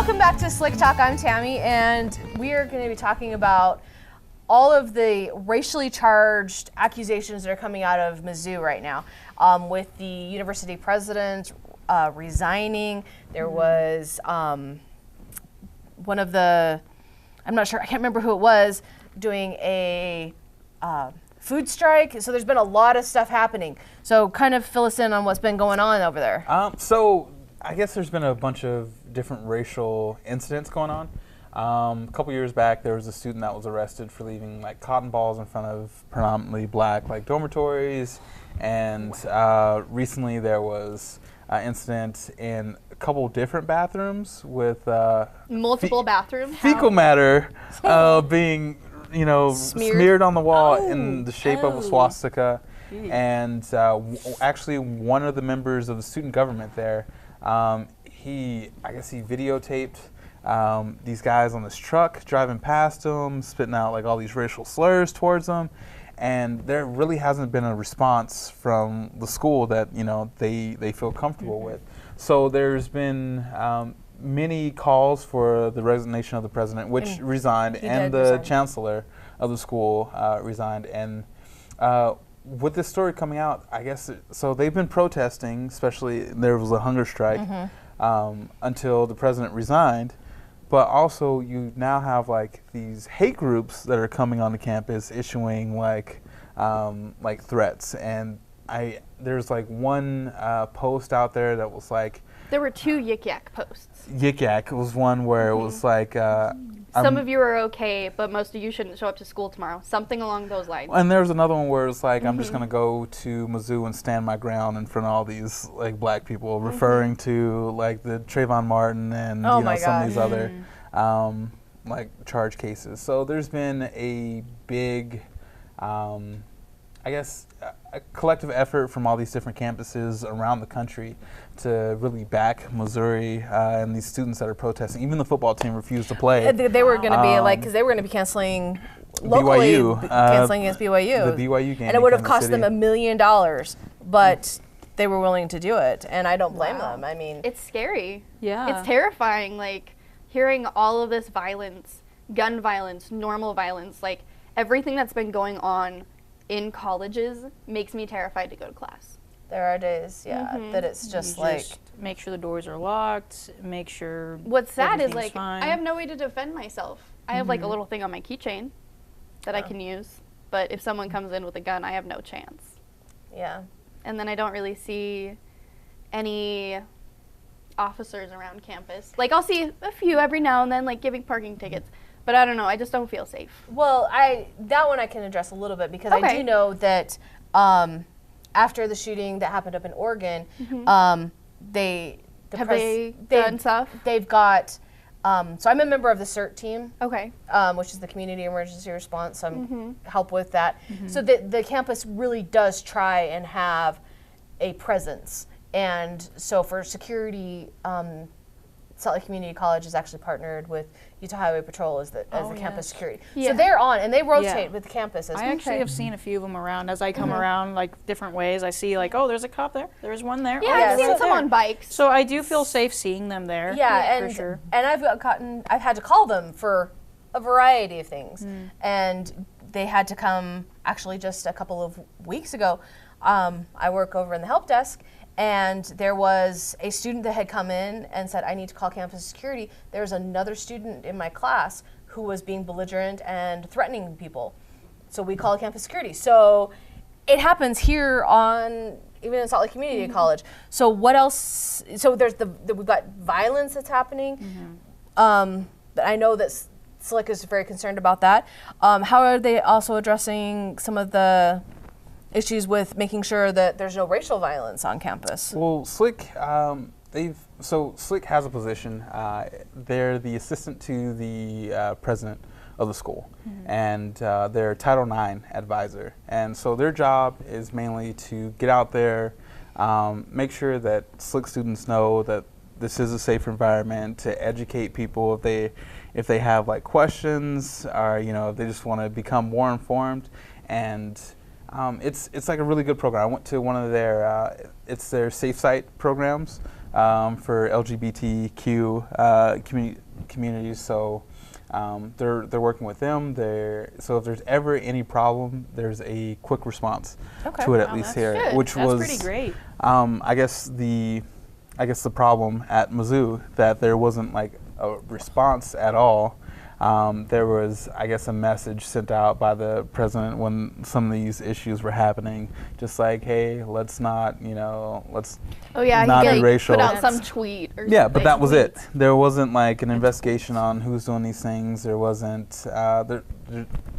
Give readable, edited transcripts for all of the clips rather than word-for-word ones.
Welcome back to SLCCC Talk. I'm Tammy, and we are going to be talking about all of the racially charged accusations that are coming out of Mizzou right now. With the university president resigning, there was one of the, I'm not sure, I can't remember who it was, doing a food strike. So there's been a lot of stuff happening. So kind of fill us in on what's been going on over there. So I guess there's been a bunch of different racial incidents going on. A couple years back, there was a student that was arrested for leaving like cotton balls in front of predominantly black like dormitories, and recently there was an incident in a couple different bathrooms with multiple bathrooms. Fecal matter being smeared on the wall in the shape of a swastika, and actually one of the members of the student government there, he videotaped these guys on this truck driving past him, spitting out like all these racial slurs towards them, and there really hasn't been a response from the school that they feel comfortable with. So there's been many calls for the resignation of the president, which resigned, and the chancellor of the school resigned. And with this story coming out, I guess so they've been protesting, especially there was a hunger strike until the president resigned. But also, you now have like these hate groups that are coming on the campus, issuing like threats. And there's like one post out there that was like, there were two Yik Yak posts. Yik Yak was one where it was like, some of you are okay, but most of you shouldn't show up to school tomorrow. Something along those lines. And there was another one where it's like, I'm just gonna go to Mizzou and stand my ground in front of all these like black people, referring to like the Trayvon Martin and some of these other like charge cases. So there's been a big, I guess, a collective effort from all these different campuses around the country to really back Missouri and these students that are protesting. Even the football team refused to play. They were going to be because they were going to be canceling locally, BYU, canceling against BYU. The BYU game, and it would have cost them $1 million, but they were willing to do it, and I don't blame them. I mean, it's scary. Yeah, it's terrifying. Like hearing all of this violence, gun violence, normal violence, like everything that's been going on in colleges makes me terrified to go to class. There are days, that it's just make sure the doors are locked, make sure. What's sad is like fine. I have no way to defend myself. I have like a little thing on my keychain that I can use, but if someone comes in with a gun, I have no chance. Yeah. And then I don't really see any officers around campus. Like I'll see a few every now and then, like giving parking tickets. But I don't know. I just don't feel safe. Well, that one I can address a little bit because I do know that after the shooting that happened up in Oregon, they done stuff? They've got. So I'm a member of the CERT team. Okay. Which is the Community Emergency Response. So I'm help with that. So the campus really does try and have a presence, and so for security. Salt Lake Community College is actually partnered with Utah Highway Patrol as the campus security. Yeah. So they're on, and they rotate with the campuses. I actually have seen a few of them around as I come around, like different ways. I see like, oh, there's a cop there. There's one there. Yeah, I've seen some on bikes. So I do feel safe seeing them there. Yeah, for sure. And I've had to call them for a variety of things, and they had to come actually just a couple of weeks ago. I work over in the help desk. And there was a student that had come in and said, I need to call campus security. There was another student in my class who was being belligerent and threatening people. So we called campus security. So it happens here even in Salt Lake Community College. So what else? So there's we've got violence that's happening. But I know that SLCC is very concerned about that. How are they also addressing some of the issues with making sure that there's no racial violence on campus? Well, SLCC, SLCC has a position. They're the assistant to the president of the school, and they're Title IX advisor. And so their job is mainly to get out there, make sure that SLCC students know that this is a safe environment, to educate people if they have like questions, or if they just want to become more informed. And it's like a really good program. I went to one of their it's their Safe Site programs for LGBTQ communities. So they're working with them. So if there's ever any problem, there's a quick response to it at least here, good. which That's was pretty great. I guess the problem at Mizzou, that there wasn't like a response at all. There was, I guess, a message sent out by the president when some of these issues were happening, just like, hey, let's not, let's not be racial. Put out some tweet or yeah, something. but that was it. There wasn't like an investigation on who's doing these things. There wasn't,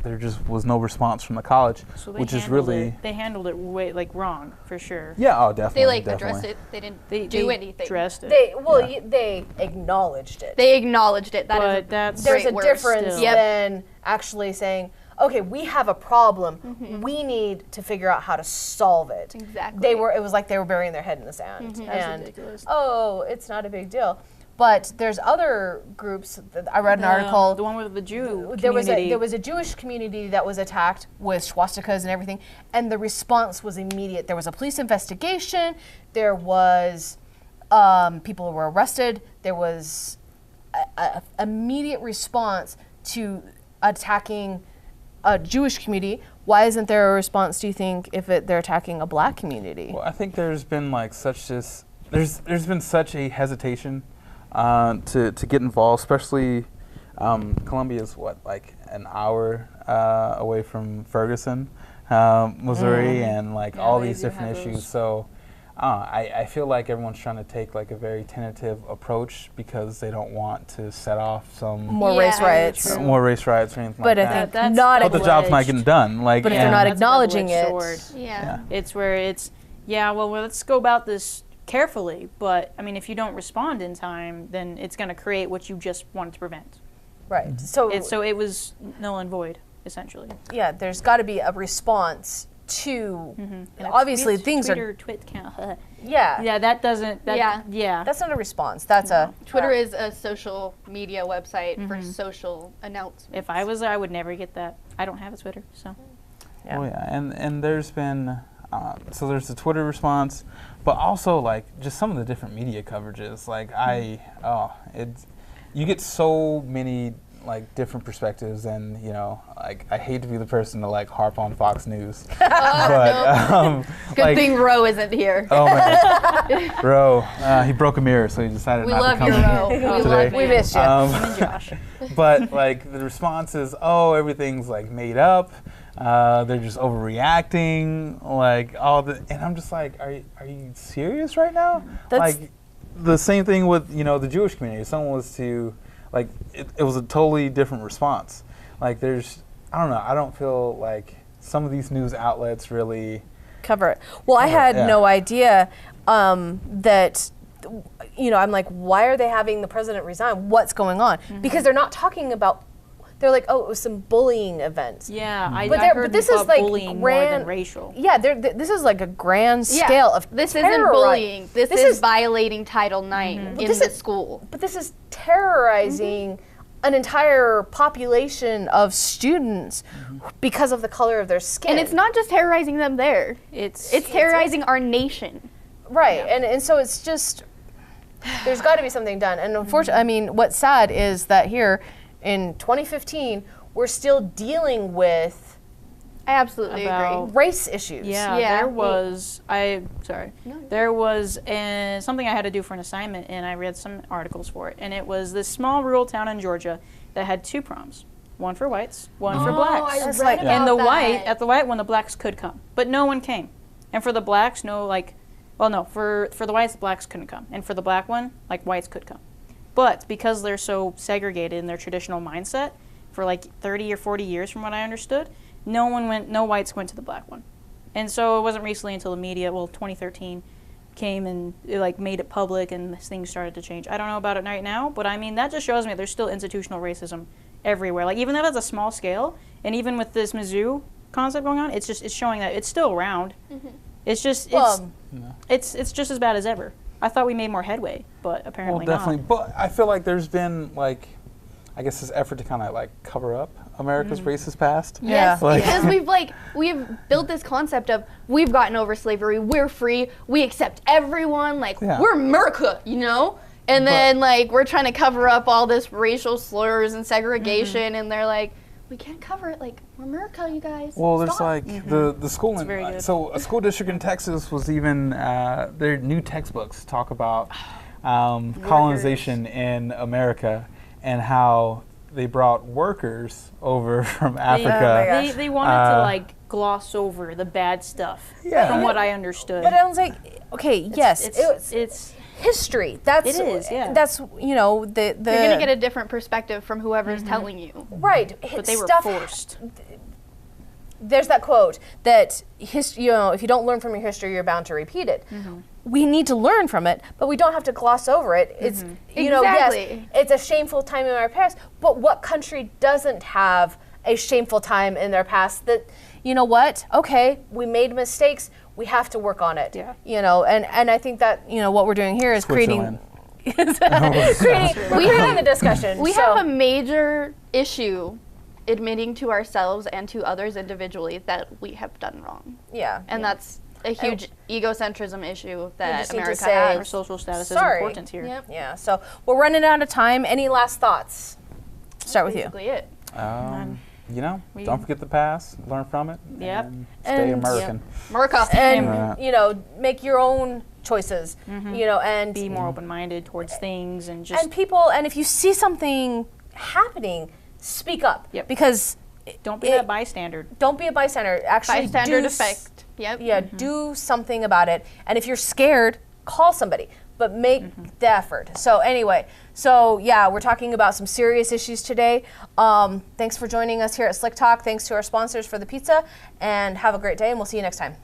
there just was no response from the college, So which is really... They handled it way, wrong, for sure. Yeah, oh, definitely. They addressed it. They didn't They do anything. addressed it. They acknowledged it. They acknowledged it. But that's There's a great work. difference Still. than actually saying, okay, we have a problem. We need to figure out how to solve it. Exactly. It was like they were burying their head in the sand. That's And, ridiculous. oh, it's not a big deal. But there's other groups. I read an article. The one with the Jew There was community. a Jewish community that was attacked with swastikas and everything, and the response was immediate. There was a police investigation. There was people who were arrested. There was a immediate response to attacking a Jewish community. Why isn't there a response, do you think, if they're attacking a black community? Well, I think there's been like there's been such a hesitation to get involved, especially Columbia's like an hour away from Ferguson, Missouri, and like all they these do different have issues. those. So I feel like everyone's trying to take like a very tentative approach because they don't want to set off some More race Yeah, riots. true. more race riots or anything But like I that. think That's not. But the job's not getting done. Like, But if they're and- not That's a acknowledging double-edged it. sword. Yeah. It's where it's, well, let's go about this carefully. But, I mean, if you don't respond in time, then it's going to create what you just wanted to prevent. Right. So It was null and void, essentially. yeah, there's got to be a response to. And Obviously, tweet- things Twitter, are. twit count. Yeah. That doesn't. Yeah. That's not a response. That's a. Twitter is a social media website for social announcements. If I was there, I would never get that. I don't have a Twitter, so. Yeah. Oh yeah, and there's been so there's the Twitter response, but also like just some of the different media coverages. Like you get so many like different perspectives, and like I hate to be the person to like harp on Fox News, but Good thing Ro isn't here. Oh man, Ro, he broke a mirror, so he decided We not love to you, come Ro. We today. love you. We missed you. And Josh. But like the response is, oh, everything's like made up. They're just overreacting, like and I'm just like, are you serious right now? That's- like the same thing with the Jewish community. If someone was to like, it was a totally different response. Like I don't know. I don't feel like some of these news outlets really Cover it. Well, I had no idea that. I'm like, why are they having the president resign? What's going on? Because they're not talking about. They're like, oh, it was some bullying events. Yeah, I But heard this about is like bullying more than racial. Yeah, this is like a grand scale of This isn't bullying. This is violating Title IX in This the is- school. But this is terrorizing an entire population of students because of the color of their skin. And it's not just terrorizing them there. It's terrorizing our nation. right, and so it's just there's got to be something done. And unfortunately, I mean, what's sad is that here in 2015 we're still dealing with I absolutely About- agree. race issues. Yeah. there was there was something I had to do for an assignment, and I read some articles for it, and it was this small rural town in Georgia that had 2 proms, one for whites, one for blacks. I read about And the that. at the white one, the blacks could come, but no one came. And for the blacks, for the whites, the blacks couldn't come, and for the black one, like whites could come. But because they're so segregated in their traditional mindset, for like 30 or 40 years, from what I understood, no whites went to the black one. And so it wasn't recently until the media, 2013, came and it made it public and things started to change. I don't know about it right now, but I mean, that just shows me there's still institutional racism everywhere. Like, even if it's a small scale, and even with this Mizzou concept going on, it's showing that it's still around. It's just, it's just as bad as ever. I thought we made more headway, but apparently definitely. not. But I feel like there's been I guess this effort to kind of cover up America's racist past. Yes, Like- because we've built this concept of we've gotten over slavery, we're free, we accept everyone, like Yeah. we're America, you know? And then like we're trying to cover up all this racial slurs and segregation, and they're like, we can't cover it, like we're America, you guys. Well, there's Stop. like the school in, very good. so a school district in Texas was even their new textbooks talk about colonization in America and how they brought workers over from Africa. They wanted to like gloss over the bad stuff. Yeah. From what I understood. But I was like, okay, yes, It's history. That's It is, yeah. That's you know the You're gonna get a different perspective from whoever's telling you. right. but they were Stuff forced. There's that quote that if you don't learn from your history, you're bound to repeat it. We need to learn from it, but we don't have to gloss over it. It's yes, Exactly. it's a shameful time in our past, but what country doesn't have a shameful time in their past that, you know what? Okay, we made mistakes. We have to work on it. Yeah. You know, and I think that, you know, what we're doing here is creating Switzerland. creating the discussion. We So- have a major issue admitting to ourselves and to others individually that we have done wrong. yeah. And that's a huge egocentrism issue that just need to America say- Our has. social status Sorry. is important here. Yep. Yeah. So we're running out of time. Any last thoughts? Start with you. Basically it. You know, don't forget the past, learn from it, Yep. and stay And- American. America. And Yeah. you know, make your own choices. You know, and Be more open-minded towards things and just and people. And if you see something happening, speak up. Yep. Because don't be that bystander. don't be a bystander. Actually, Bystander do effect. Yep. Yeah, do something about it. And if you're scared, call somebody. But make the effort. So anyway, yeah, we're talking about some serious issues today. Thanks for joining us here at Slick Talk. Thanks to our sponsors for the pizza, and have a great day. And we'll see you next time.